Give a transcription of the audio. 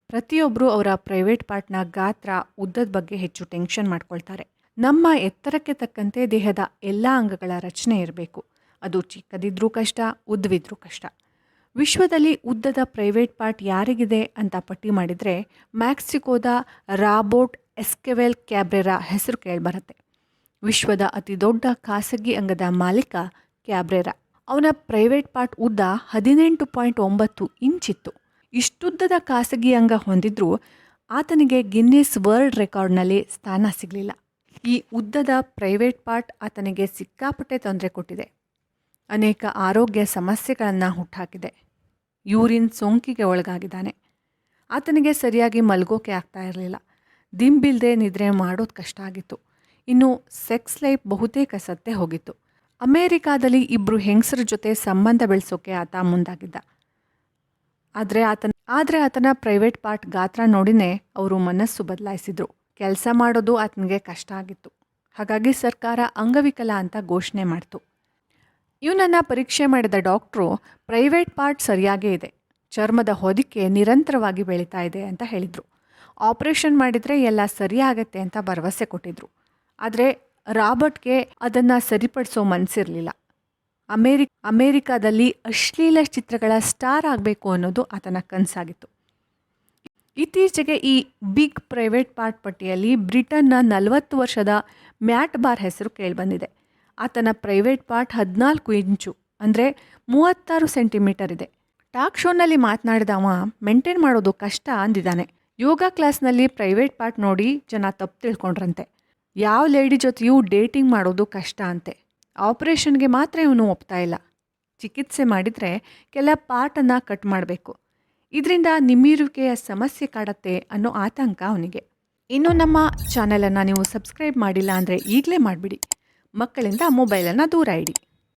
ಪ್ರತಿಯೊಬ್ಬರು ಅವರ ಪ್ರೈವೇಟ್ ಪಾರ್ಟ್ನ ಗಾತ್ರ ಉದ್ದದ ಬಗ್ಗೆ ಹೆಚ್ಚು ಟೆನ್ಷನ್ ಮಾಡ್ಕೊಳ್ತಾರೆ. ನಮ್ಮ ಎತ್ತರಕ್ಕೆ ತಕ್ಕಂತೆ ದೇಹದ ಎಲ್ಲ ಅಂಗಗಳ ರಚನೆ ಇರಬೇಕು. ಅದು ಚಿಕ್ಕದಿದ್ರೂ ಕಷ್ಟ, ಉದ್ದವಿದ್ರೂ ಕಷ್ಟ. ವಿಶ್ವದಲ್ಲಿ ಉದ್ದದ ಪ್ರೈವೇಟ್ ಪಾರ್ಟ್ ಯಾರಿಗಿದೆ ಅಂತ ಪಟ್ಟಿ ಮಾಡಿದರೆ ಮ್ಯಾಕ್ಸಿಕೋದ ರಾಬೋಟ್ ಎಸ್ಕೆವೆಲ್ ಕ್ಯಾಬ್ರೆರಾ ಹೆಸರು ಕೇಳಿಬರುತ್ತೆ. ವಿಶ್ವದ ಅತಿ ದೊಡ್ಡ ಖಾಸಗಿ ಅಂಗದ ಮಾಲೀಕ ಕ್ಯಾಬ್ರೆರಾ. ಅವನ ಪ್ರೈವೇಟ್ ಪಾರ್ಟ್ ಉದ್ದ 18.9 ಇಂಚಿತ್ತು. ಇಷ್ಟುದ್ದದ ಖಾಸಗಿ ಅಂಗ ಹೊಂದಿದ್ರೂ ಆತನಿಗೆ ಗಿನ್ನಿಸ್ ವರ್ಲ್ಡ್ ರೆಕಾರ್ಡ್ನಲ್ಲಿ ಸ್ಥಾನ ಸಿಗಲಿಲ್ಲ. ಈ ಉದ್ದದ ಪ್ರೈವೇಟ್ ಪಾರ್ಟ್ ಆತನಿಗೆ ಸಿಕ್ಕಾಪಟ್ಟೆ ತೊಂದರೆ ಕೊಟ್ಟಿದೆ. ಅನೇಕ ಆರೋಗ್ಯ ಸಮಸ್ಯೆಗಳನ್ನು ಹುಟ್ಟುಹಾಕಿದೆ. ಯೂರಿನ್ ಸೋಂಕಿಗೆ ಒಳಗಾಗಿದ್ದಾನೆ. ಆತನಿಗೆ ಸರಿಯಾಗಿ ಮಲ್ಗೋಕೆ ಆಗ್ತಾ ಇರಲಿಲ್ಲ. ದಿಂಬಿಲ್ಲದೆ ನಿದ್ರೆ ಮಾಡೋದು ಕಷ್ಟ ಆಗಿತ್ತು. ಇನ್ನು ಸೆಕ್ಸ್ ಲೈಫ್ ಬಹುತೇಕ ಸತ್ತೇ ಹೋಗಿತ್ತು. ಅಮೇರಿಕಾದಲ್ಲಿ ಇಬ್ಬರು ಹೆಂಗಸರ ಜೊತೆ ಸಂಬಂಧ ಬೆಳೆಸೋಕೆ ಆತ ಮುಂದಾಗಿದ್ದ. ಆದರೆ ಆತನ ಪ್ರೈವೇಟ್ ಪಾರ್ಟ್ ಗಾತ್ರ ನೋಡಿನೇ ಅವರು ಮನಸ್ಸು ಬದಲಾಯಿಸಿದ್ರು. ಕೆಲಸ ಮಾಡೋದು ಆತನಿಗೆ ಕಷ್ಟ ಆಗಿತ್ತು. ಹಾಗಾಗಿ ಸರ್ಕಾರ ಅಂಗವಿಕಲ ಅಂತ ಘೋಷಣೆ ಮಾಡ್ತು. ಇವನನ್ನು ಪರೀಕ್ಷೆ ಮಾಡಿದ ಡಾಕ್ಟ್ರು ಪ್ರೈವೇಟ್ ಪಾರ್ಟ್ ಸರಿಯಾಗೇ ಇದೆ, ಚರ್ಮದ ಹೊದಿಕೆ ನಿರಂತರವಾಗಿ ಬೆಳೀತಾ ಇದೆ ಅಂತ ಹೇಳಿದರು. ಆಪರೇಷನ್ ಮಾಡಿದರೆ ಎಲ್ಲ ಸರಿಯಾಗತ್ತೆ ಅಂತ ಭರವಸೆ ಕೊಟ್ಟಿದ್ರು. ಆದರೆ ರಾಬರ್ಟ್ಗೆ ಅದನ್ನು ಸರಿಪಡಿಸೋ ಮನಸ್ಸಿರಲಿಲ್ಲ. ಅಮೇರಿಕಾದಲ್ಲಿ ಅಶ್ಲೀಲ ಚಿತ್ರಗಳ ಸ್ಟಾರ್ ಆಗಬೇಕು ಅನ್ನೋದು ಆತನ ಕನಸಾಗಿತ್ತು. ಇತ್ತೀಚೆಗೆ ಈ ಬಿಗ್ ಪ್ರೈವೇಟ್ ಪಾರ್ಟ್ ಪಟ್ಟಿಯಲ್ಲಿ ಬ್ರಿಟನ್ನ 40 ವರ್ಷದ ಮ್ಯಾಟ್ ಬಾರ್ ಹೆಸರು ಕೇಳಿಬಂದಿದೆ. ಆತನ ಪ್ರೈವೇಟ್ ಪಾರ್ಟ್ 14 ಇಂಚು ಅಂದರೆ 36 ಸೆಂಟಿಮೀಟರ್ ಇದೆ. ಟಾಕ್ ಶೋನಲ್ಲಿ ಮಾತನಾಡಿದ ಅವ ಮೇಂಟೈನ್ ಮಾಡೋದು ಕಷ್ಟ ಅಂದಿದ್ದಾನೆ. ಯೋಗ ಕ್ಲಾಸ್ನಲ್ಲಿ ಪ್ರೈವೇಟ್ ಪಾರ್ಟ್ ನೋಡಿ ಜನ ತಪ್ಪು ತಿಳ್ಕೊಂಡ್ರಂತೆ. ಯಾವ ಲೇಡಿ ಜೊತೆಯೂ ಡೇಟಿಂಗ್ ಮಾಡೋದು ಕಷ್ಟ ಅಂತೆ. ಆಪರೇಷನ್ಗೆ ಮಾತ್ರ ಇವನು ಒಪ್ತಾ ಇಲ್ಲ. ಚಿಕಿತ್ಸೆ ಮಾಡಿದರೆ ಕೆಲ ಪಾರ್ಟನ್ನು ಕಟ್ ಮಾಡಬೇಕು. ಇದರಿಂದ ನಿಮ್ಮಿರುವಿಕೆಯ ಸಮಸ್ಯೆ ಕಾಡತ್ತೆ ಅನ್ನೋ ಆತಂಕ ಅವನಿಗೆ. ಇನ್ನು ನಮ್ಮ ಚಾನಲನ್ನು ನೀವು ಸಬ್ಸ್ಕ್ರೈಬ್ ಮಾಡಿಲ್ಲ ಅಂದರೆ ಈಗಲೇ ಮಾಡಿಬಿಡಿ. ಮಕ್ಕಳಿಂದ ಮೊಬೈಲನ್ನು ದೂರ ಇಡಿ.